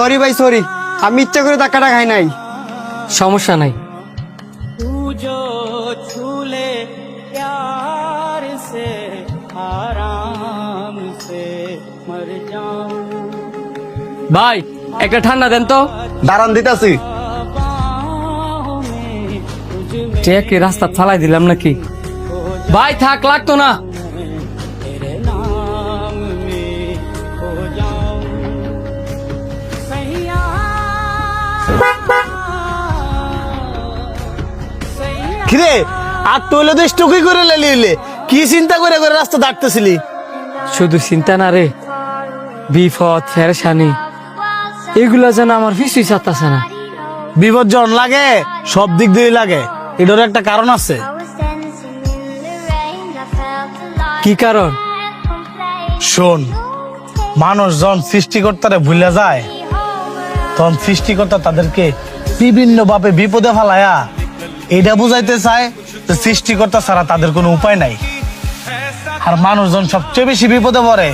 Sorry ভাই sorry, আমি ইচ্ছা করে ধাক্কাটা খাই নাই। সমস্যা নাই। ভাই একটা ঠান্ডা দেন তো। দাঁড়ান দিতাছি। কি রাস্তা ফালাই দিলাম নাকি? ভাই থাক, লাগতো না। কিরে আর তোলে তো স্টুকি করে লেলিলে কি চিন্তা করে করে রাস্তা দাঁড়তেছিলি? শুধু চিন্তা না রে, বিপদ ফেরেশানি এগুলা যেন আমার কিছুই চাচ্ছে না। বিপদ যখন লাগে সব দিক দিয়ে লাগে, এটার একটা কারণ আছে। কি কারণ? শোন, মানুষ যখন সৃষ্টিকর্তারে ভুলে যায় তখন সৃষ্টিকর্তা তাদেরকে বিভিন্ন ভাবে বিপদে ফেলায়া এটা বুঝাইতে চায় যে সৃষ্টিকর্তা ছাড়া তাদের কোনো উপায় নাই। আর মানুষ যখন সবচেয়ে বেশি বিপদে পড়ে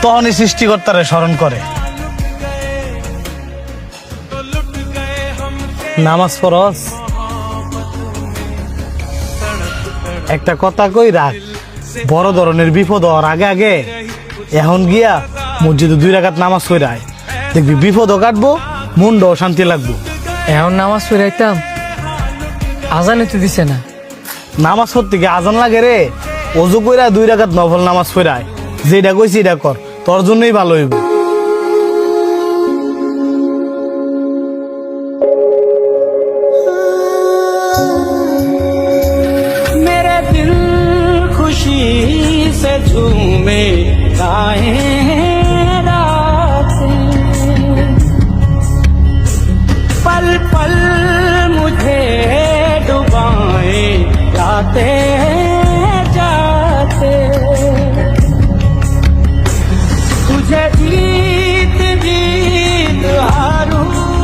তখনই সৃষ্টিকর্তারে স্মরণ করে। নামাজ ফরজ, একটা কথা কই রাখ, বড় ধরনের বিপদ হওয়ার আগে আগে এখন গিয়া মসজিদে 2 রাকাত নামাজ পড়ে আয়, দেখবি বিপদও কাটবো, মনটাও শান্তি লাগবো। এখন নামাজ পড়াইতাম, আজানে তো দিছে না। নামাজ পড়তে গিয়ে আজান লাগে রে, অজু কইরা 2 রাকাত নফল নামাজ পড়ে আয়, যেটা কইছি এটা কর, তোর জন্যই ভালো হইব। मेरे दिल खुशी से झूमे गाए